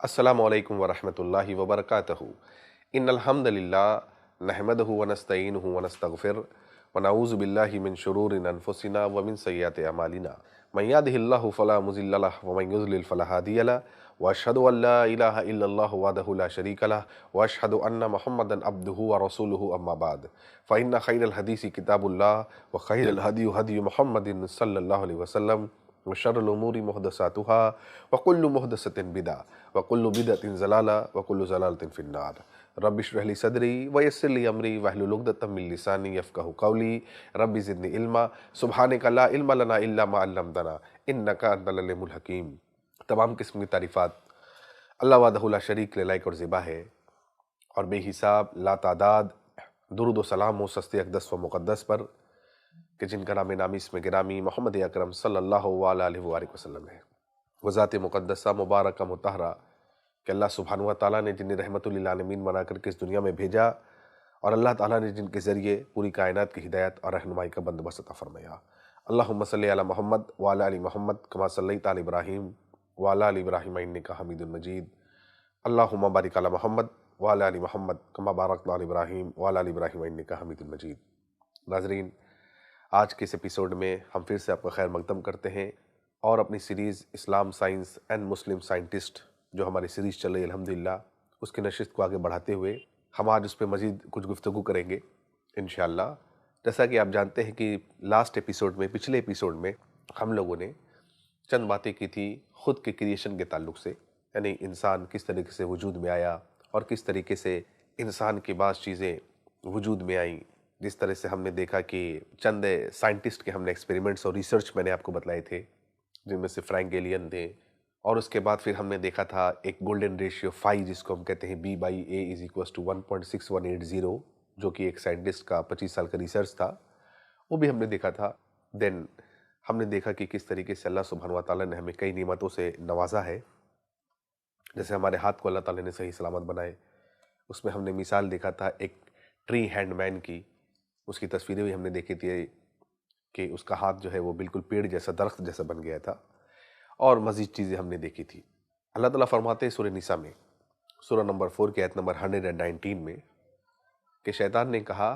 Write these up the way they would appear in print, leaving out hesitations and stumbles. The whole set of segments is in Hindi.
अस्सलामु अलैकुम वरहमतुल्लाहि वबरकातुहू। इन्नल हम्दुलिल्लाह नहमदुहु व नस्तईनुहु व नस्तगफिर व नऊज़ु बिल्लाहि मिन शुरूरि अनफुसिना व मिन सय्यिआति अमालिना। मन यहदिहिल्लाहु फला मुज़िल्ल लहु व मन युज़लिल फला हादिय लहु व अशहदु अल्ला इलाहा इल्लल्लाहु वहदहु ला शरीका लहु व अशहदु अन्न मुहम्मदन अब्दुहु व रसूलुहु अम्मा बाद फ़इन्न खैरल हदीसी किताबुल्लाह व खैरल हदी हदी मुहम्मदिन सल्लल्लाहु अलैहि वसल्लम व शर्रुल उमूरि मुहदसातुहा व कुल्लु मुहदसतिन बिदा व कुल्लु बिदअतिन ज़लाला व कुल्लु ज़लालतिन फिन्नार। रब्बि इश्रह ली सदरी व यस्सिर ली अमरी वहलुल उक़दतम मिन लिसानी यफ़क़हू क़ौली। रब्बि ज़िदनी इल्मा सुब्हानका ला इल्मा लना इल्ला मा अल्लमतना इन्नका अंतल अलीमुल हकीम। तमाम किस्म की तारीफ़ात अल्लाह वहदहु ला शरीक ले लायक और ज़िबा है, और बेहिसाब लातादाद दुरूद व सलाम हो सस्ते अक़दस व मुक़द्दस पर कि जिनका नाम नामी इसमें गिरामी मोहम्मद अकरम सल्लल्लाहु अलैहि वसल्लम है। वो ज़ात मुक़द्दसा मुबारक मुतहरा कि अल्लाह सुब्हानहु व तआला ने जिन्हें रहमतुल लिल आलमीन बना करके इस दुनिया में भेजा, और अल्लाह ताला ने जिनके ज़रिए पूरी कायनात की हिदायत और रहनुमाई का बंदोबस्त अता फरमाया। अल्लाहुम्मा सल्लि अला मोहम्मद व अला आलि मोहम्मद कमा सल्लैता अला इब्राहीम व अला आलि इब्राहीम इन्नका हमीदुम मजीद। अल्लाहुम्मा बारिक अला मोहम्मद व अला आलि मोहम्मद कमा बारकता अला इब्राहीम व अला आलि इब्राहीम इन्नका हमीदुम मजीद। नाज़रीन, आज के इस एपिसोड में हम फिर से आपका खैर मकदम करते हैं और अपनी series Islam science and Muslim scientist, जो हमारी सीरीज़ चल रही है अल्हम्दुलिल्लाह, उसकी नशिस्त को आगे बढ़ाते हुए हम आज उस पर मज़ीद कुछ गुफ्तगू करेंगे इंशाअल्लाह। जैसा कि आप जानते हैं कि लास्ट एपिसोड में, पिछले एपिसोड में हम लोगों ने चंद बातें की थी ख़ुद के क्रिएशन के ताल्लुक़ से, यानी इंसान किस तरीके से वजूद में आया और किस तरीके से इंसान की बाज़ चीज़ें वजूद में आईं। जिस तरह से हमने देखा कि चंद साइंटिस्ट के हमने एक्सपेरिमेंट्स और रिसर्च मैंने आपको बताए थे, जिनमें से फ्रैंक गेलियन थे, और उसके बाद फिर हमने देखा था एक गोल्डन रेशियो फाई, जिसको हम कहते हैं B/A = 1.6180, जो कि एक साइंटिस्ट का 25 साल का रिसर्च था, वो भी हमने देखा था। देन हमने देखा कि किस तरीके से अल्लाह सुब्हानहु व तआला ने हमें कई नेमतों से नवाजा है। जैसे हमारे हाथ को अल्लाह ताला ने सही सलामत बनाए, उसमें हमने मिसाल देखा था एक ट्री हैंडमैन की, उसकी तस्वीरें भी हमने देखी थी कि उसका हाथ जो है वो बिल्कुल पेड़ जैसा, दरख्त जैसा बन गया था, और मज़ीद चीज़ें हमने देखी थी। अल्लाह ताला फरमाते हैं सूरह निसा में, सूरह नंबर 4 की आयत नंबर 119 में, कि शैतान ने कहा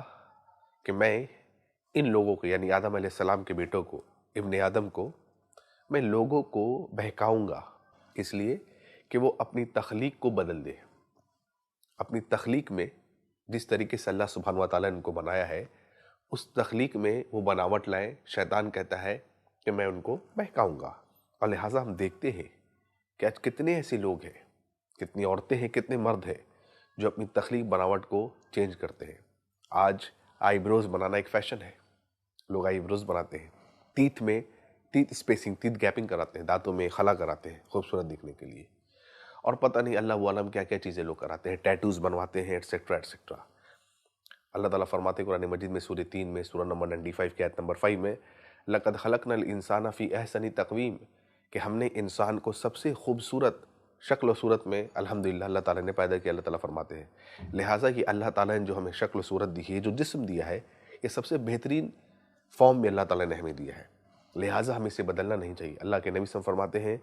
कि मैं इन लोगों को, यानी आदम अलैहिस्सलाम के बेटों को, इब्ने आदम को, मैं लोगों को बहकाऊंगा, इसलिए कि वो अपनी तख्लीक को बदल दे। अपनी तख्लीक में जिस तरीके से अल्लाह सुब्हानहु व तआला ने इनको बनाया है, उस तख्लीक में वो बनावट लाएं। शैतान कहता है कि मैं उनको बहकाऊंगा। और लिहाजा हम देखते हैं कि आज कितने ऐसे लोग हैं, कितनी औरतें हैं, कितने मर्द हैं जो अपनी तख्लीक बनावट को चेंज करते हैं। आज आईब्रोज बनाना एक फ़ैशन है, लोग आईब्रोज बनाते हैं, टीथ स्पेसिंग, टीथ गैपिंग कराते हैं, दांतों में खला कराते हैं खूबसूरत दिखने के लिए, और पता नहीं अल्लाह आलम क्या क्या चीज़ें लोग कराते हैं, टैटूज़ बनवाते हैं, एटसेट्रा एटसेट्रा। अल्लाह ताला फरमाते कुरान मजीद में सूरह 3 में, सूरह नंबर 95 की आयत नंबर 5 में, लक़द खलक़नल इंसाना फ़ी अहसनी तक़वीम, कि हमने इंसान को सबसे खूबसूरत शक्ल व सूरत में अल्हम्दुलिल्लाह अल्लाह ताला ने पैदा किया। अल्लाह ताला फरमाते हैं, लिहाजा कि अल्लाह ताला ने जो हमें शक्ल व सूरत दी है, जो जिस्म दिया है, ये सबसे बेहतरीन फॉर्म में अल्लाह ताला ने हमें दिया है, लिहाजा हमें इसे बदलना नहीं चाहिए। अल्लाह के नबी सल्लल्लाहु अलैहि वसल्लम फरमाते हैं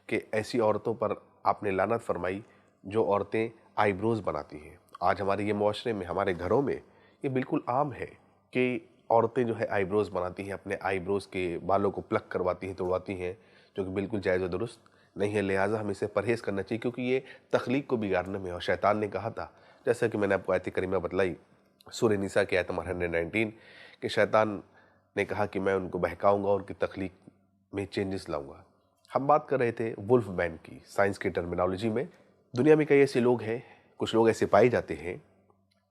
कि ऐसी औरतों पर आपने लानत फरमाई जो औरतें आईब्रोज बनाती हैं। आज हमारे ये माशरे में, हमारे घरों में ये बिल्कुल आम है कि औरतें जो है आईब्रोज बनाती हैं, अपने आईब्रोज के बालों को प्लक करवाती हैं, तोड़वाती हैं, जो कि बिल्कुल जायज़ व दुरुस्त नहीं है। लिहाजा हमें इसे परहेज़ करना चाहिए, क्योंकि ये तख्लीक को बिगाड़ने में। और शैतान ने कहा था, जैसा कि मैंने आपको आयत करीमा बतलाई सूरह निसा की आयत नंबर 119, कि शैतान ने कहा कि मैं उनको बहकाऊंगा और उनकी तख्लीक में चेंजेस लाऊंगा। हम बात कर रहे थे वुल्फ मैन की, साइंस की टर्मिनोलॉजी में। दुनिया में कई ऐसे लोग हैं, कुछ लोग ऐसे पाए जाते हैं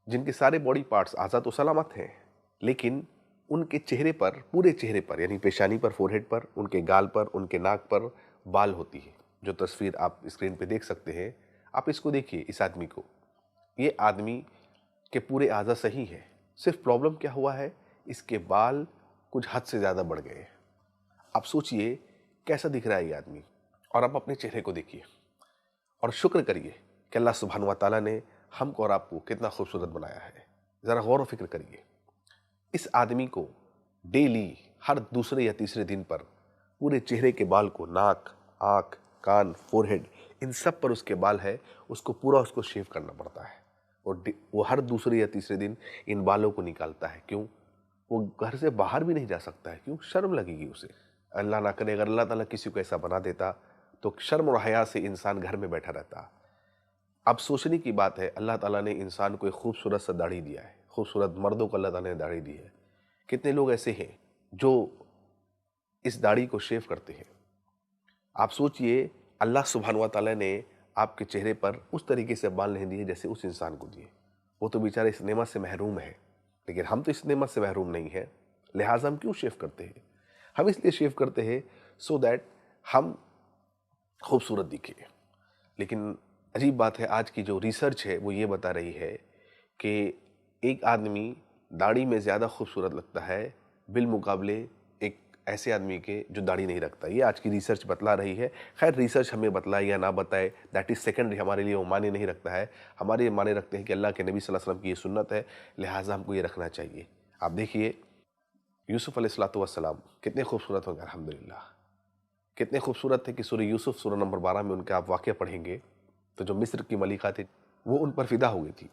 जिनके सारे बॉडी पार्ट्स आज़ाद व सलामत हैं, लेकिन उनके चेहरे पर, पूरे चेहरे पर, यानी पेशानी पर, फोरहेड पर, उनके गाल पर, उनके नाक पर बाल होती है। जो तस्वीर आप स्क्रीन पे देख सकते हैं, आप इसको देखिए, इस आदमी को, ये आदमी के पूरे आज़ा सही है, सिर्फ प्रॉब्लम क्या हुआ है, इसके बाल कुछ हद से ज़्यादा बढ़ गए। आप सोचिए कैसा दिख रहा है ये आदमी, और आप अपने चेहरे को देखिए और शुक्र करिए कि अल्लाह सुब्हानहु व तआला ने हमको और आपको कितना खूबसूरत बनाया है। ज़रा गौर व फिक्र करिए, इस आदमी को डेली, हर दूसरे या तीसरे दिन पर पूरे चेहरे के बाल को, नाक, आँख, कान, फोरहेड, इन सब पर उसके बाल है, उसको पूरा उसको शेव करना पड़ता है। और वो हर दूसरे या तीसरे दिन इन बालों को निकालता है। क्यों? वो घर से बाहर भी नहीं जा सकता है। क्यों? शर्म लगेगी उसे। अल्लाह ना करे अगर अल्लाह ताला किसी को ऐसा बना देता तो शर्म और हया से इंसान घर में बैठा रहता। अब सोचने की बात है, अल्लाह ताला ने इंसान को एक खूबसूरत सा दाढ़ी दिया है, खूबसूरत मर्दों को अल्लाह ताला ने दाढ़ी दी है। कितने लोग ऐसे हैं जो इस दाढ़ी को शेव करते हैं। आप सोचिए, अल्लाह सुब्हान व तआला ने आपके चेहरे पर उस तरीके से बाल नहीं दिए जैसे उस इंसान को दिए। वो तो बेचारा इस नेमत से महरूम है, लेकिन हम तो इस नेमत से महरूम नहीं है। लिहाजा हम क्यों शेव करते हैं? हम इसलिए शेव करते हैं सो दैट हम खूबसूरत दिखे। लेकिन अजीब बात है, आज की जो रिसर्च है वो ये बता रही है कि एक आदमी दाढ़ी में ज़्यादा खूबसूरत लगता है बिलमुकाबले एक ऐसे आदमी के जो दाढ़ी नहीं रखता। ये आज की रिसर्च बतला रही है। खैर, रिसर्च हमें बतलाए या ना बताए दैट इज़ सेकेंडरी, हमारे लिए वो माने नहीं रखता है। हमारे माने रखते हैं कि अल्लाह के नबी सल्लल्लाहु अलैहि वसल्लम की ये सुन्नत है, लिहाजा हमको ये रखना चाहिए। आप देखिए, यूसुफ अलैहिस्सलातु वस्सलाम कितने खूबसूरत होंगे, अल्हम्दुलिल्लाह। कितने खूबसूरत थे कि सूरह यूसुफ सूरह नंबर 12 में उनका आप वाक़या पढ़ेंगे तो जो मिस्र की मलिका थी वो उन पर फिदा हो गई थी,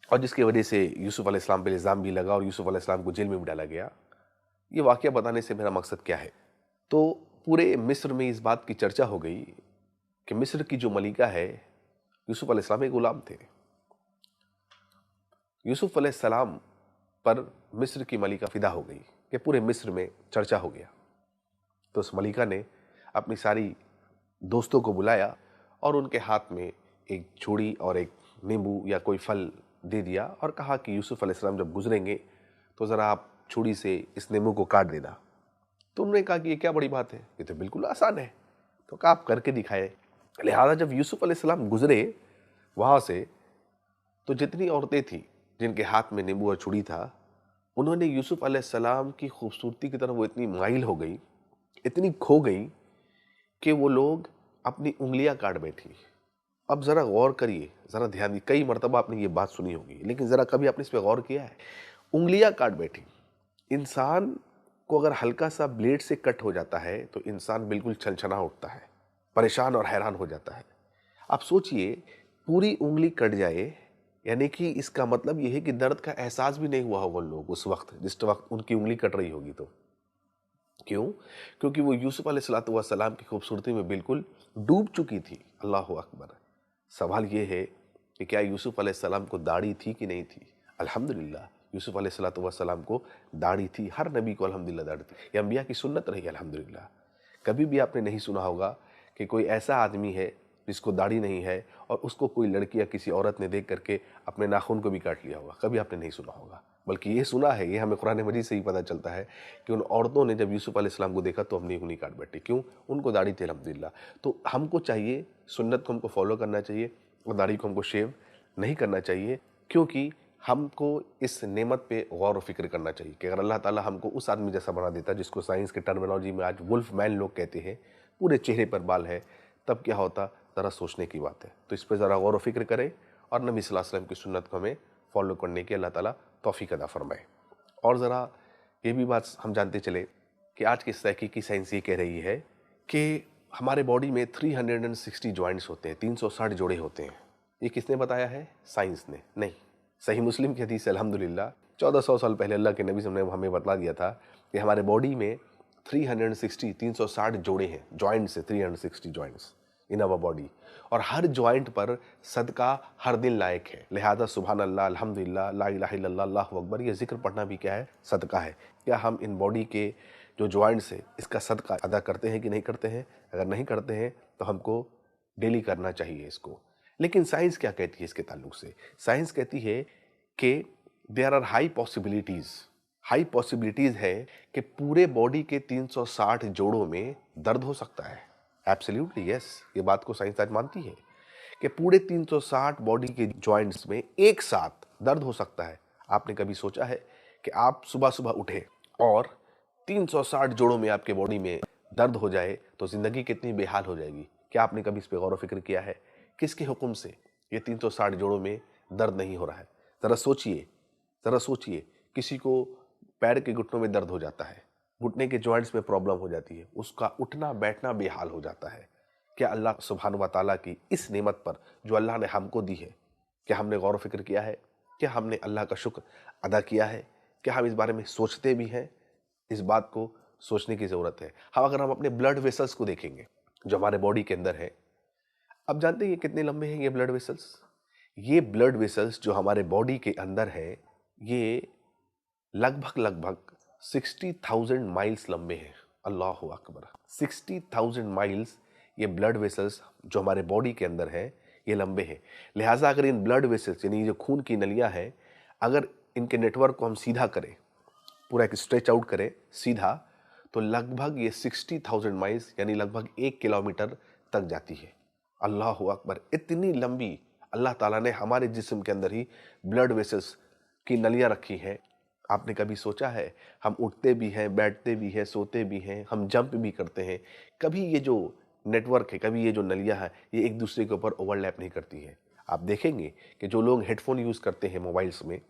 और जिसकी वजह से यूसुफ अलैहिस्सलाम पे इल्ज़ाम भी लगा और यूसुफ अलैहिस्सलाम को जेल में भी डाला गया। ये वाक़या बताने से मेरा मकसद क्या है? तो पूरे मिस्र में इस बात की चर्चा हो गई कि मिस्र की जो मलिका है, यूसुफ अलैहिस्सलाम एक गुलाम थे। यूसुफ अलैहिस्सलाम पर मिस्र की मलिका फिदा हो गई कि पूरे मिस्र में चर्चा हो गया। तो उस मलिका ने अपनी सारी दोस्तों को बुलाया और उनके हाथ में एक छुरी और एक नींबू या कोई फल दे दिया और कहा कि यूसुफ अलैहिस्सलाम जब गुजरेंगे तो ज़रा आप छुरी से इस नींबू को काट देना। तो उन्होंने कहा कि ये क्या बड़ी बात है, ये तो बिल्कुल आसान है। तो कहा आप करके दिखाए। लिहाजा जब यूसुफ अलैहिस्सलाम गुजरे वहाँ से, तो जितनी औरतें थी जिनके हाथ में नींबू और छुरी था, उन्होंने यूसुफ अलैहिस्सलाम की खूबसूरती की तरफ वो इतनी माइल हो गई, इतनी खो गई कि वो लोग अपनी उंगलियां काट बैठी। अब ज़रा गौर करिए, ज़रा ध्यान दीजिए। कई मरतबा आपने ये बात सुनी होगी, लेकिन ज़रा कभी आपने इस पर गौर किया है? उंगलियां काट बैठी। इंसान को अगर हल्का सा ब्लेड से कट हो जाता है तो इंसान बिल्कुल छनछना उठता है, परेशान और हैरान हो जाता है। आप सोचिए, पूरी उंगली कट जाए, यानी कि इसका मतलब यह है कि दर्द का एहसास भी नहीं हुआ होगा लोग उस वक्त, जिस वक्त उनकी उंगली कट रही होगी। तो क्यों? क्योंकि वो यूसुफ अलैहिस्सलातु वस्सलाम की खूबसूरती में बिल्कुल डूब चुकी थी। अल्लाहु अकबर। सवाल ये है कि क्या यूसुफ अलैहिस्सलाम को दाढ़ी थी कि नहीं थी? अल्हम्दुलिल्लाह, यूसुफ अलैहिस्सलातु वस्सलाम को दाढ़ी थी। हर नबी को अल्हम्दुलिल्लाह दाढ़ी थी। ये अंबिया की सुन्नत रही अल्हम्दुलिल्लाह। कभी भी आपने नहीं सुना होगा कि कोई ऐसा आदमी है जिसको दाढ़ी नहीं है और उसको कोई लड़की या किसी औरत ने देख करके अपने नाखून को भी काट लिया होगा। कभी आपने नहीं सुना होगा, बल्कि ये सुना है, ये हमें कुरान मजीद से ही पता चलता है कि उन औरतों ने जब यूसुफ अलैहिस्सलाम को देखा तो अपनी उंगली काट बैठी। क्यों? उनको दाढ़ी थी अल्हम्दुलिल्लाह। तो हमको चाहिए, सुन्नत को हमको फॉलो करना चाहिए और दाढ़ी को हमको शेव नहीं करना चाहिए, क्योंकि हमको इस नेमत पे गौर व फिक्र करना चाहिए कि अगर अल्लाह ताला हमको उस आदमी जैसा बना देता जिसको साइंस के टर्मिनोलॉजी में आज वुल्फ मैन लोग कहते हैं, पूरे चेहरे पर बाल है, तब क्या होता? ज़रा सोचने की बात है। तो इस पर ज़रा गौर व फिक्र करें और नबी सल्लल्लाहु अलैहि वसल्लम की सुन्नत को हमें फॉलो करने की अल्लाह ताला तौफीक अता फरमाए। और ज़रा ये भी बात हम जानते चले कि आज की तहकीकी साइंस ये कह रही है कि हमारे बॉडी में 360 जॉइंट्स होते हैं, 360 जोड़े होते हैं। ये किसने बताया है? साइंस ने नहीं। सही मुस्लिम की हदीस है अल्हम्दुलिल्लाह। 1400 साल पहले अल्लाह के नबी ने हमें बतला दिया था कि हमारे बॉडी में 360 जोड़े हैं, जॉइंट्स है, 360 जॉइंट्स इन अवर बॉडी, और हर जॉइंट पर सदका हर दिन लायक है। लिहाजा सुभान अल्लाह, अल्हम्दुलिल्लाह, ला इलाहा इल्लल्लाह, अल्लाहु अकबर, ये जिक्र पढ़ना भी क्या है? सदका है। क्या हम इन बॉडी के जो जॉइंट्स है इसका सदका अदा करते हैं कि नहीं करते हैं? अगर नहीं करते हैं तो हमको डेली करना चाहिए इसको। लेकिन साइंस क्या कहती है इसके ताल्लुक से? साइंस कहती है कि देयर आर हाई पॉसिबिलिटीज है कि पूरे बॉडी के 360 जोड़ों में दर्द हो सकता है। एब्सोल्युटली यस, ये बात को साइंस आज मानती है कि पूरे 360 बॉडी के जॉइंट्स में एक साथ दर्द हो सकता है। आपने कभी सोचा है कि आप सुबह सुबह उठे और 360 जोड़ों में आपके बॉडी में दर्द हो जाए तो जिंदगी कितनी बेहाल हो जाएगी? क्या आपने कभी इस पे गौर व फिक्र किया है? किसके हुक्म से ये 360 जोड़ों में दर्द नहीं हो रहा है? जरा सोचिए, किसी को पैर के घुटनों में दर्द हो जाता है, घुटने के जॉइंट्स में प्रॉब्लम हो जाती है, उसका उठना बैठना बेहाल हो जाता है। क्या अल्लाह सुब्हान व तआला की इस नेमत पर जो अल्लाह ने हमको दी है, क्या हमने गौर फिक्र किया है? क्या हमने अल्लाह का शुक्र अदा किया है? क्या हम इस बारे में सोचते भी हैं? इस बात को सोचने की ज़रूरत है। हाँ, अगर हम अपने ब्लड वेसल्स को देखेंगे जो हमारे बॉडी के अंदर है, अब जानते हैं ये कितने लंबे हैं ये ब्लड वेसल्स? ये ब्लड वेसल्स जो हमारे बॉडी के अंदर है, ये लगभग लगभग 60,000 माइल्स लंबे हैं। अल्लाहु अकबर, 60,000 माइल्स ये ब्लड वेसल्स जो हमारे बॉडी के अंदर है ये लंबे हैं। लिहाजा अगर इन ब्लड वेसल्स यानी जो खून की नलियां हैं, अगर इनके नेटवर्क को हम सीधा करें, पूरा एक स्ट्रेच आउट करें सीधा, तो लगभग ये 60,000 माइल्स यानी लगभग 1 किलोमीटर तक जाती है। अल्लाहु अकबर, इतनी लंबी अल्लाह ताला ने हमारे जिस्म के अंदर ही ब्लड वेसल्स की नलियां रखी हैं। आपने कभी सोचा है, हम उठते भी हैं, बैठते भी हैं, सोते भी हैं, हम जंप भी करते हैं, कभी ये जो नेटवर्क है, कभी ये जो नलियां है, ये एक दूसरे के ऊपर ओवरलैप नहीं करती है। आप देखेंगे कि जो लोग हेडफोन यूज़ करते हैं मोबाइल्स में,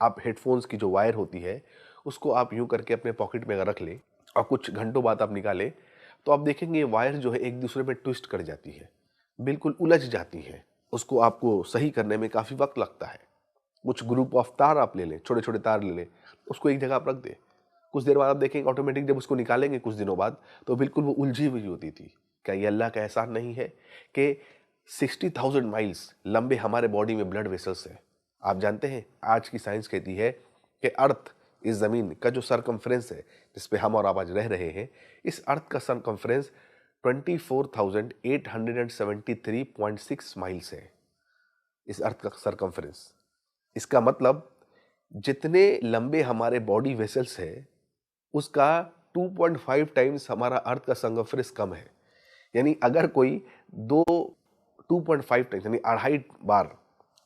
आप हेडफोन्स की जो वायर होती है उसको आप यूं करके अपने पॉकेट में अगर रख लें और कुछ घंटों बाद आप निकालें, तो आप देखेंगे ये वायर जो है एक दूसरे में ट्विस्ट कर जाती है, बिल्कुल उलझ जाती है। उसको आपको सही करने में काफ़ी वक्त लगता है। कुछ ग्रुप ऑफ तार आप ले लें, छोटे छोटे तार ले लें, उसको एक जगह आप रख दें, कुछ देर बाद आप देखेंगे ऑटोमेटिक जब उसको निकालेंगे कुछ दिनों बाद, तो बिल्कुल वो उलझी हुई होती थी। क्या ये अल्लाह का एहसान नहीं है कि 60,000 माइल्स लंबे हमारे बॉडी में ब्लड वेसल्स हैं? आप जानते हैं आज की साइंस कहती है कि अर्थ, इस ज़मीन का जो सरकमफ्रेंस है जिस पे हम और आप आज रह रहे हैं, इस अर्थ का सरकमफ्रेंस 24,873.6 माइल्स है। इस अर्थ का सरकमफ्रेंस, इसका मतलब जितने लंबे हमारे बॉडी वेसल्स है उसका 2.5 टाइम्स हमारा अर्थ का सरकमफ्रेंस कम है। यानी अगर कोई 2.5 टाइम्स यानी 2.5 बार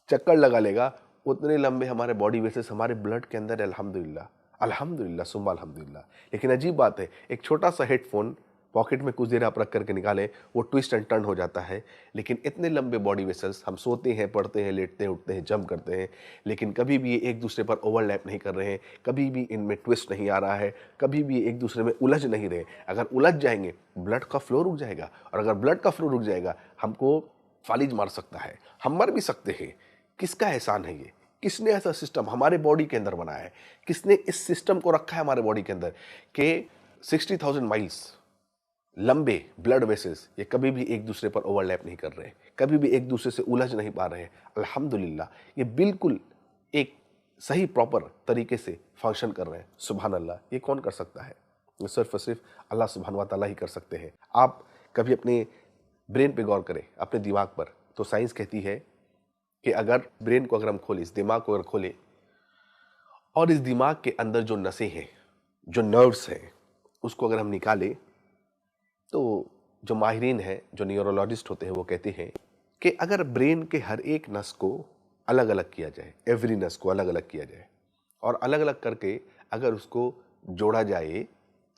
चक्कर लगा लेगा, उतने लंबे हमारे बॉडी वेसल्स हमारे ब्लड के अंदर है। अल्हम्दुलिल्लाह, अल्हम्दुलिल्लाह सुम्मा अल्हम्दुलिल्लाह। लेकिन अजीब बात है, एक छोटा सा हेडफोन पॉकेट में कुछ देर आप रख करके निकालें, वो ट्विस्ट एंड टर्न हो जाता है। लेकिन इतने लंबे बॉडी वेसल्स, हम सोते हैं, पढ़ते हैं, लेटते हैं, उठते हैं, जंप करते हैं, लेकिन कभी भी ये एक दूसरे पर ओवरलैप नहीं कर रहे हैं, कभी भी इनमें ट्विस्ट नहीं आ रहा है, कभी भी एक दूसरे में उलझ नहीं रहे। अगर उलझ जाएंगे ब्लड का फ्लो रुक जाएगा, और अगर ब्लड का फ्लो रुक जाएगा हमको फालिज मार सकता है, हम मर भी सकते हैं। किसका एहसान है ये? किसने ऐसा सिस्टम हमारे बॉडी के अंदर बनाया है? किसने इस सिस्टम को रखा है हमारे बॉडी के अंदर कि 60,000 माइल्स लंबे ब्लड वेसल्स ये कभी भी एक दूसरे पर ओवरलैप नहीं कर रहे, कभी भी एक दूसरे से उलझ नहीं पा रहे। अल्हम्दुलिल्लाह, ये बिल्कुल एक सही प्रॉपर तरीके से फंक्शन कर रहे हैं। सुभान अल्लाह, ये कौन कर सकता है? ये सिर्फ और सिर्फ अल्लाह सुब्हान व तआला ही कर सकते हैं। आप कभी अपने ब्रेन पे गौर करें, अपने दिमाग पर, तो साइंस कहती है कि अगर ब्रेन को अगर हम खोलें, इस दिमाग को अगर खोलें और इस दिमाग के अंदर जो नसें हैं, जो नर्व्स हैं, उसको अगर हम निकालें, तो जो माहिरीन हैं, जो न्यूरोलॉजिस्ट होते हैं, वो कहते हैं कि अगर ब्रेन के हर एक नस को अलग अलग किया जाए, एवरी नस को अलग अलग किया जाए और अलग अलग करके अगर उसको जोड़ा जाए,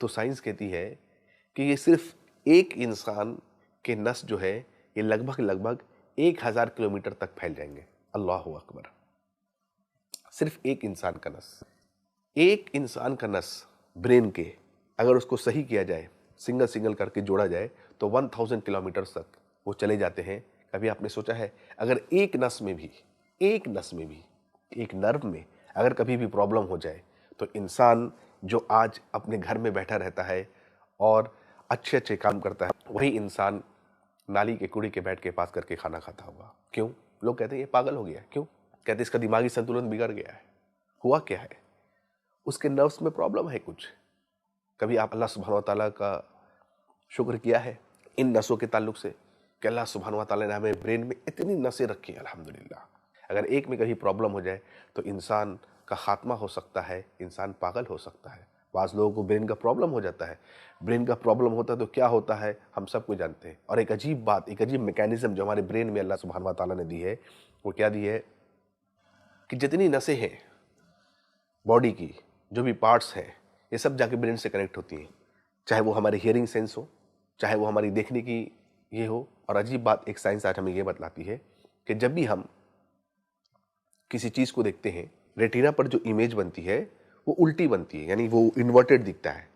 तो साइंस कहती है कि ये सिर्फ एक इंसान के नस जो है ये लगभग लगभग 1000 किलोमीटर तक फैल जाएंगे। अल्लाहु अकबर, सिर्फ एक इंसान का नस, एक इंसान का नस ब्रेन के अगर उसको सही किया जाए, सिंगल सिंगल करके जोड़ा जाए, तो 1000 किलोमीटर तक वो चले जाते हैं। कभी आपने सोचा है अगर एक नस में भी, एक नस में भी, एक नर्व में अगर कभी भी प्रॉब्लम हो जाए, तो इंसान जो आज अपने घर में बैठा रहता है और अच्छे अच्छे काम करता है, वही इंसान नाली के कूड़े के बैठ के पास करके खाना खाता होगा। क्यों? लोग कहते हैं ये पागल हो गया है। क्यों? कहते हैं इसका दिमागी संतुलन बिगड़ गया है। हुआ क्या है? उसके नर्व्स में प्रॉब्लम है कुछ। कभी आप अल्लाह सुब्हान व तआला का शुक्र किया है इन नसों के ताल्लुक से कि अल्लाह सुब्हान व तआला ने हमें ब्रेन में इतनी नसें रखी हैं? अल्हम्दुलिल्लाह। अगर एक में कभी प्रॉब्लम हो जाए तो इंसान का खात्मा हो सकता है, इंसान पागल हो सकता है। बाज़ लोगों को ब्रेन का प्रॉब्लम हो जाता है। ब्रेन का प्रॉब्लम होता है तो क्या होता है हम सबको जानते हैं। और एक अजीब बात, एक अजीब मैकेनिज्म जो हमारे ब्रेन में अल्लाह सुब्हान व तआला ने दी है, वो क्या दी है कि जितनी नसें हैं बॉडी की, जो भी पार्ट्स हैं, ये सब जाके ब्रेन से कनेक्ट होती हैं। चाहे वो हमारी हियरिंग सेंस हो, चाहे वो हमारी देखने की ये हो। और अजीब बात, एक साइंस आज हमें ये बतलाती है कि जब भी हम किसी चीज़ को देखते हैं, रेटिना पर जो इमेज बनती है वो उल्टी बनती है, यानी वो इन्वर्टेड दिखता है।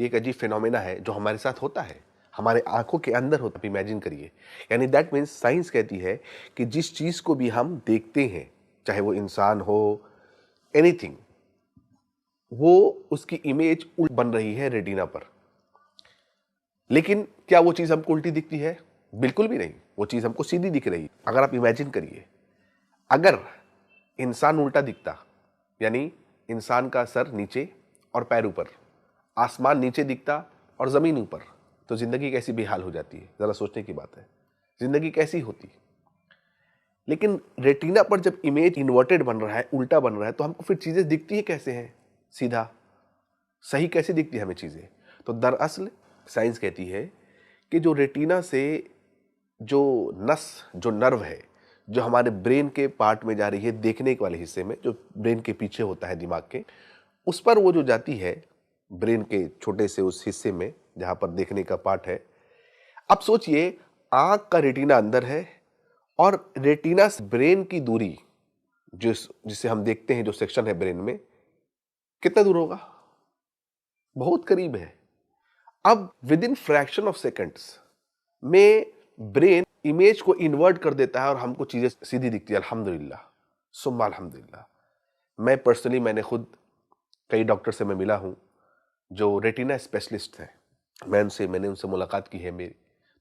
ये एक अजीब फिनोमेना है जो हमारे साथ होता है। हमारे आंखों के अंदर होता है, इमेजिन करिए। यानी दैट मीन्स साइंस कहती है कि जिस चीज़ को भी हम देखते हैं, चाहे वो इंसान हो, एनीथिंग, वो उसकी इमेज बन रही है रेटिना पर। लेकिन क्या वो चीज़ हमको उल्टी दिखती है? बिल्कुल भी नहीं, वो चीज़ हमको सीधी दिख रही है। अगर आप इमेजिन करिए, अगर इंसान उल्टा दिखता, यानी इंसान का सर नीचे और पैर ऊपर, आसमान नीचे दिखता और ज़मीन ऊपर, तो ज़िंदगी कैसी बेहाल हो जाती है। ज़रा सोचने की बात है, ज़िंदगी कैसी होती। लेकिन रेटिना पर जब इमेज इन्वर्टेड बन रहा है, उल्टा बन रहा है, तो हमको फिर चीज़ें दिखती है कैसे हैं? सीधा, सही कैसे दिखती है हमें चीज़ें? तो दरअसल साइंस कहती है कि जो रेटिना से जो नस, जो नर्व है, जो हमारे ब्रेन के पार्ट में जा रही है, देखने के वाले हिस्से में, जो ब्रेन के पीछे होता है दिमाग के, उस पर वो जो जाती है ब्रेन के छोटे से उस हिस्से में जहाँ पर देखने का पार्ट है। अब सोचिए, आँख का रेटिना अंदर है और रेटिना से ब्रेन की दूरी, जिसे हम देखते हैं, जो सेक्शन है ब्रेन में, कितना दूर होगा? बहुत करीब है। अब with in fraction of seconds में ब्रेन इमेज को इन्वर्ट कर देता है और हमको चीजें सीधी दिखती है। अल्हम्दुलिल्लाह, सुम्मा अल्हम्दुलिल्लाह। मैं पर्सनली, मैंने खुद कई डॉक्टर से मैं मिला हूं जो रेटिना स्पेशलिस्ट हैं। मैंने उनसे मुलाकात की है मेरी।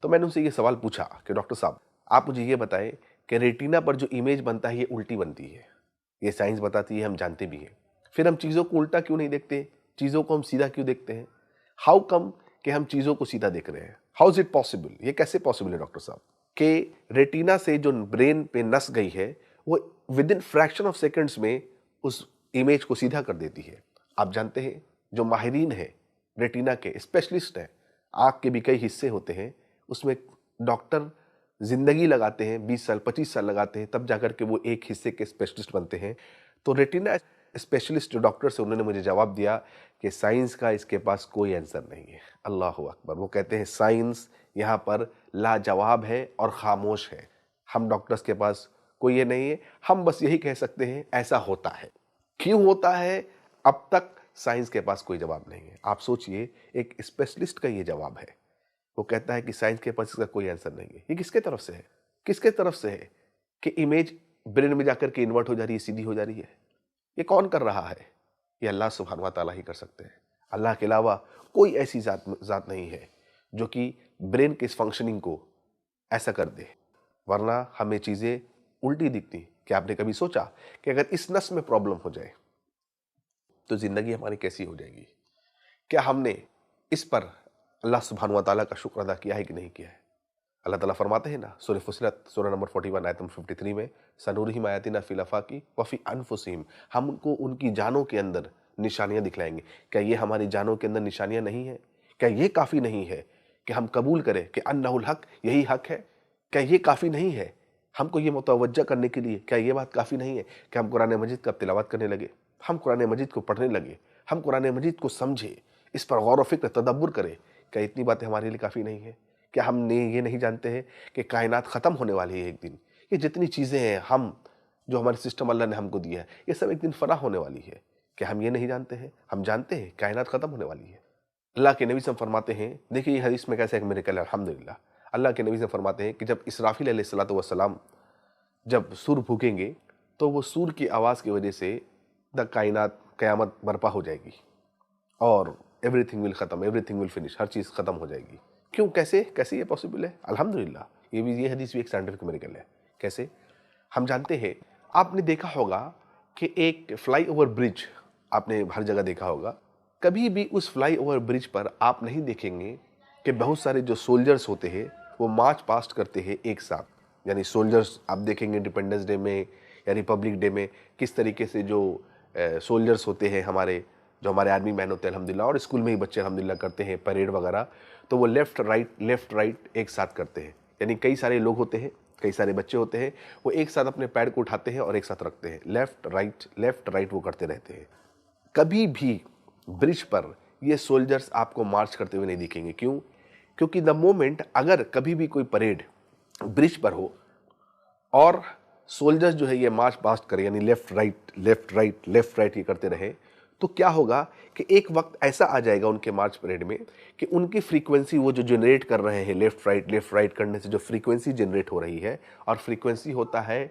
तो मैंने उनसे ये सवाल पूछा कि डॉक्टर साहब, आप मुझे ये बताएं कि रेटिना पर जो इमेज बनता है ये उल्टी बनती है, ये साइंस बताती है, हम जानते भी हैं, फिर हम चीज़ों को उल्टा क्यों नहीं देखते? चीज़ों को हम सीधा क्यों देखते हैं? हाउ कम कि हम चीज़ों को सीधा देख रहे हैं? How is it possible? ये कैसे पॉसिबल है डॉक्टर साहब कि रेटिना से जो ब्रेन पे नस गई है वो with in fraction of seconds में उस इमेज को सीधा कर देती है? आप जानते हैं, जो माहिरीन है, रेटिना के स्पेशलिस्ट हैं, आँख के भी कई हिस्से होते हैं, उसमें डॉक्टर जिंदगी लगाते हैं, 20 साल 25 साल लगाते हैं, तब जाकर के वो एक हिस्से के स्पेशलिस्ट बनते हैं। तो रेटिना स्पेशलिस्ट जो डॉक्टर से, उन्होंने मुझे जवाब दिया कि साइंस का इसके पास कोई आंसर नहीं है। अल्लाह अकबर। वो कहते हैं साइंस यहाँ पर लाजवाब है और खामोश है। हम डॉक्टर्स के पास कोई ये नहीं है, हम बस यही कह सकते हैं ऐसा होता है। क्यों होता है, अब तक साइंस के पास कोई जवाब नहीं है। आप सोचिए, एक स्पेशलिस्ट का ये जवाब है। वो कहता है कि साइंस के पास इसका कोई आंसर नहीं है। ये किसके तरफ से है? किसके तरफ से है कि इमेज ब्रेन में जाकर के इन्वर्ट हो जा रही है, सीधी हो जा रही है? ये कौन कर रहा है? ये अल्लाह सुब्हान व तआला ही कर सकते हैं। अल्लाह के अलावा कोई ऐसी जात नहीं है जो कि ब्रेन के इस फंक्शनिंग को ऐसा कर दे, वरना हमें चीज़ें उल्टी दिखती। क्या आपने कभी सोचा कि अगर इस नस में प्रॉब्लम हो जाए तो ज़िंदगी हमारी कैसी हो जाएगी? क्या हमने इस पर अल्लाह सुब्हान व तआला का शुक्र अदा किया है कि नहीं किया है? अल्लाह ताला फरमाते हैं ना, सूरह फुसिलत सूरह नंबर 41 आयत 53 में, सनूरिहिम आयातिना फिल आफाकी व फी अनफुसिहिम, हम उनको उनकी जानों के अंदर निशानियां दिखलाएंगे। क्या ये हमारी जानों के अंदर निशानियां नहीं है? क्या ये काफ़ी नहीं है कि हम कबूल करें कि अन्नहुल हक, यही हक है? क्या ये काफ़ी नहीं है हमको ये मुतवज्जा करने के लिए? क्या ये बात काफ़ी नहीं है कि हम कुरान मजीद का तिलावत करने लगे, हम कुरान मजीद को पढ़ने लगे, हम कुरान मजीद को समझे, इस पर गौर व फिक्र तदब्बुर करें? क्या इतनी बातें हमारे लिए काफ़ी नहीं है? क्या हमने ये नहीं जानते हैं कि कायनात ख़त्म होने वाली है एक दिन? ये जितनी चीज़ें हैं, हम जो हमारे सिस्टम अल्लाह ने हमको दिया है, ये सब एक दिन फना होने वाली है। क्या हम ये नहीं जानते हैं? हम जानते हैं कायनात ख़त्म होने वाली है। अल्लाह के नबी सब फरमाते हैं, देखिए ये हदीस में कैसे एक मिरेकल है, अल्हम्दुलिल्लाह। अल्लाह के नबी से फरमाते हैं कि जब इसराफिल अलैहिस्सलातु वस्सलाम जब सूर फूकेंगे, तो वो सूर की आवाज़ की वजह से द कायनात, क़यामत बर्पा हो जाएगी और एवरीथिंग विल ख़त्म, एवरीथिंग विल फिनिश, हर चीज़ ख़त्म हो जाएगी। क्यों? कैसे कैसे ये पॉसिबल है? अल्हम्दुलिल्लाह, ये हदीस भी एक साइंटिफिक मिरेकल है। कैसे? हम जानते हैं, आपने देखा होगा कि एक फ्लाईओवर ब्रिज आपने हर जगह देखा होगा। कभी भी उस फ्लाईओवर ब्रिज पर आप नहीं देखेंगे कि बहुत सारे जो सोल्जर्स होते हैं वो मार्च पास्ट करते हैं एक साथ। यानी सोल्जर्स आप देखेंगे इंडिपेंडेंस डे में या रिपब्लिक डे में, किस तरीके से जो सोल्जर्स होते हैं हमारे, जो हमारे आर्मी मैन होते हैं अल्हम्दुलिल्लाह, और स्कूल में ही बच्चे अल्हम्दुलिल्लाह करते हैं परेड वगैरह, तो वो लेफ्ट राइट एक साथ करते हैं। यानी कई सारे लोग होते हैं, कई सारे बच्चे होते हैं, वो एक साथ अपने पैर को उठाते हैं और एक साथ रखते हैं, लेफ्ट राइट वो करते रहते हैं। कभी भी ब्रिज पर ये सोल्जर्स आपको मार्च करते हुए नहीं दिखेंगे। क्यों? क्योंकि द मोमेंट अगर कभी भी कोई परेड ब्रिज पर हो और सोल्जर्स जो है ये मार्च पास्ट करे, यानी लेफ्ट राइट ये करते रहे, तो क्या होगा कि एक वक्त ऐसा आ जाएगा उनके मार्च परेड में कि उनकी फ्रीक्वेंसी वो जो जनरेट कर रहे हैं लेफ्ट राइट करने से जो फ्रीक्वेंसी जनरेट हो रही है, और फ्रीक्वेंसी होता है,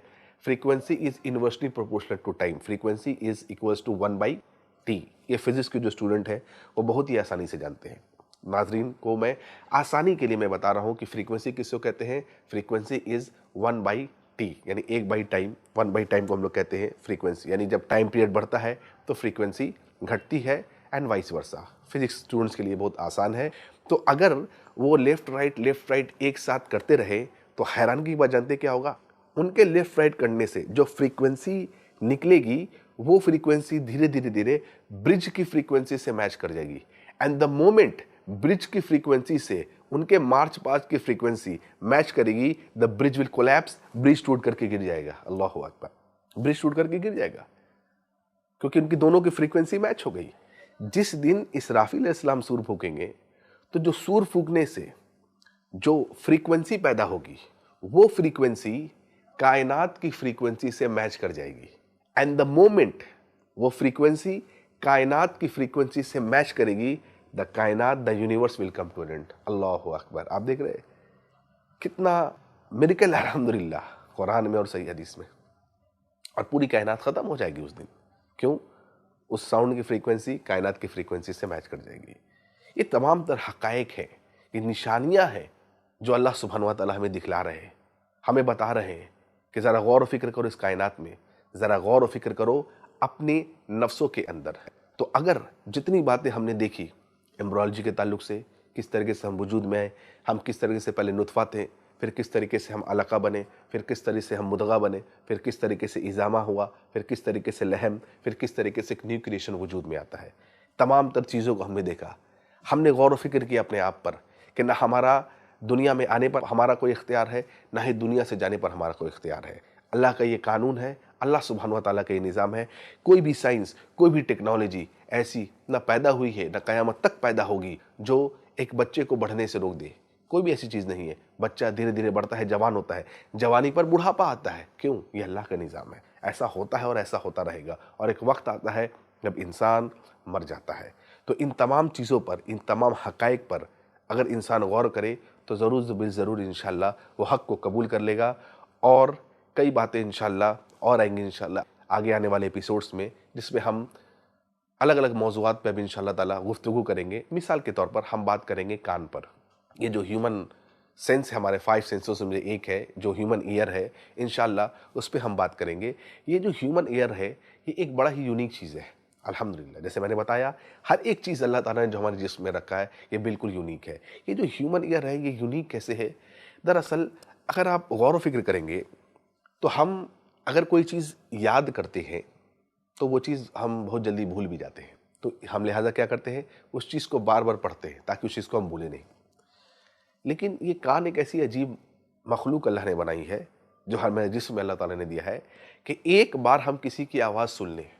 frequency is inversely proportional to time, frequency is equals to 1/t। ये फिजिक्स के जो स्टूडेंट हैं वो बहुत ही आसानी से जानते हैं। नाजरीन को मैं आसानी के लिए मैं बता रहा हूँ कि फ्रीक्वेंसी किसको कहते हैं। फ्रीक्वेंसी इज 1/t, यानी 1/टाइम, 1/टाइम को हम लोग कहते हैं फ्रीक्वेंसी। यानी जब टाइम पीरियड बढ़ता है तो फ्रीक्वेंसी घटती है, and vice versa. Physics students के लिए बहुत आसान है। तो अगर वो लेफ्ट राइट एक साथ करते रहे तो हैरानगी की बात जानते क्या होगा, उनके लेफ्ट राइट करने से जो फ्रीक्वेंसी निकलेगी वो फ्रीक्वेंसी धीरे धीरे ब्रिज की फ्रीक्वेंसी से मैच कर जाएगी। एंड द मोमेंट ब्रिज की फ्रीक्वेंसी से उनके मार्च पास्ट की फ्रीक्वेंसी मैच करेगी, the bridge will collapse, bridge टूट करके गिर जाएगा। अल्लाहु अकबर, ब्रिज टूट करके गिर जाएगा, क्योंकि उनकी दोनों की फ्रीक्वेंसी मैच हो गई। जिस दिन इसराफील इस्लाम सूर फूकेंगे तो जो सूर फूकने से जो फ्रीक्वेंसी पैदा होगी वो फ्रीक्वेंसी कायनात की फ्रीक्वेंसी से मैच कर जाएगी। एंड द मोमेंट वो फ्रीक्वेंसी कायनात की फ्रीक्वेंसी से मैच करेगी, द कायनात, the universe will come to an end. अल्लाहु अकबर। आप देख रहे हैं कितना मिरेकल, अल्हम्दुलिल्लाह, कुरान में और सही हदीस में। और पूरी कायनात खत्म हो जाएगी उस दिन। क्यों? उस साउंड की फ्रीक्वेंसी कायनात की फ्रीक्वेंसी से मैच कर जाएगी। ये तमाम तर हकायक है, ये निशानियां हैं जो अल्लाह सुब्हानहू व तआला हमें दिखला रहे हैं, हमें बता रहे हैं कि ज़रा गौर व फिक्र करो इस कायनात में, ज़रा गौर व फिक्र करो अपने नफ्सों के अंदर। तो अगर जितनी बातें हमने देखी एम्ब्रोलॉजी के ताल्लुक से, किस तरीके से हम वजूद में आए, हम किस तरीके से पहले नुतफ़ा थे, फिर किस तरीके से हम अलका बने, फिर किस तरीके से हम मुदगा बने, फिर किस तरीके से इजामा हुआ, फिर किस तरीके से लहम, फिर किस तरीके से एक न्यू क्रिएशन वजूद में आता है। तमाम तर चीज़ों को हमने देखा, हमने गौर व फिक्र किया अपने आप पर कि ना हमारा दुनिया में आने पर हमारा कोई इख्तियार है, ना ही दुनिया से जाने पर हमारा कोई इख्तियार है। अल्लाह का ये कानून है, अल्लाह सुब्हानहू व तआला का ये निज़ाम है। कोई भी साइंस, कोई भी टेक्नोलॉजी ऐसी ना पैदा हुई है ना क़यामत तक पैदा होगी जो एक बच्चे को बढ़ने से रोक दे। कोई भी ऐसी चीज़ नहीं है। बच्चा धीरे धीरे बढ़ता है, जवान होता है, जवानी पर बुढ़ापा आता है। क्यों? ये अल्लाह का निज़ाम है। ऐसा होता है और ऐसा होता रहेगा। और एक वक्त आता है जब इंसान मर जाता है। तो इन तमाम चीज़ों पर, इन तमाम हक़ाइक़ पर अगर इंसान गौर करे तो ज़रूर इंशाअल्लाह वो हक़ को कबूल कर लेगा। और कई बातें इंशाअल्लाह और आएंगी इंशाअल्लाह आगे आने वाले एपिसोड्स में, जिसमें हम अलग अलग मौज़ूआत पर भी इंशाअल्लाह ताला गुफ्तगू करेंगे। मिसाल के तौर पर हम बात करेंगे कान पर। ये जो ह्यूमन सेंस है, हमारे 5 सेंसों से एक है जो ह्यूमन ईयर है, इंशाअल्लाह उस पर हम बात करेंगे। ये जो ह्यूमन ईयर है ये एक बड़ा ही यूनिक चीज़ है अल्हम्दुलिल्लाह। जैसे मैंने बताया, हर एक चीज़ अल्लाह ताला ने जो हमारे जिस्म में रखा है ये बिल्कुल यूनिक है। ये जो ह्यूमन ईयर है ये यूनिक कैसे है? दरअसल अगर आप गौर व फिक्र करेंगे तो हम अगर कोई चीज़ याद करते हैं तो वो चीज़ हम बहुत जल्दी भूल भी जाते हैं। तो हम लिहाजा क्या करते हैं, उस चीज़ को बार बार पढ़ते हैं ताकि उस चीज़ को हम भूलें नहीं। लेकिन ये कान एक ऐसी अजीब मखलूक अल्लाह ने बनाई है जो हमें जिस्म में अल्लाह ताला ने दिया है कि एक बार हम किसी की आवाज़ सुन लें,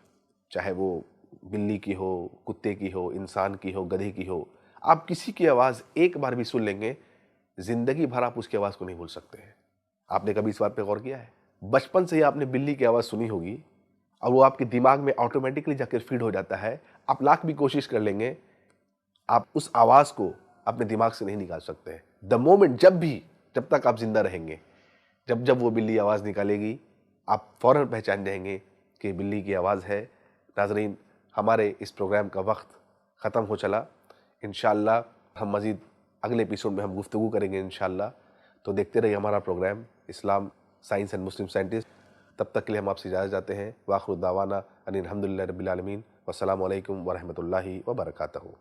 चाहे वो बिल्ली की हो, कुत्ते की हो, इंसान की हो, गधे की हो, आप किसी की आवाज़ एक बार भी सुन लेंगे, ज़िंदगी भर आप उसकी आवाज़ को नहीं भूल सकते हैं। आपने कभी इस बात पे गौर किया है? बचपन से ही आपने बिल्ली की आवाज़ सुनी होगी और वो आपके दिमाग में ऑटोमेटिकली जाकर फीड हो जाता है। आप लाख भी कोशिश कर लेंगे, आप उस आवाज़ को अपने दिमाग से नहीं निकाल सकते हैं। द मोमेंट जब तक आप जिंदा रहेंगे, जब वो बिल्ली आवाज़ निकालेगी, आप फ़ौरन पहचान जाएंगे कि बिल्ली की आवाज़ है। नाज़रीन, हमारे इस प्रोग्राम का वक्त ख़त्म हो चला। इंशाअल्लाह हम मज़ीद अगले एपिसोड में हम गुफ्तगू करेंगे इंशाअल्लाह। तो देखते रहिए हमारा programme Islam, science and Muslim scientist. तब तक के लिए हम आपसे इजाज़त चाहते हैं। वाखिर दावाना अनिल हम्दुलिल्लाहि रब्बिल आलमीन। वस्सलामु अलैकुम व रहमतुल्लाहि व बरकातहू।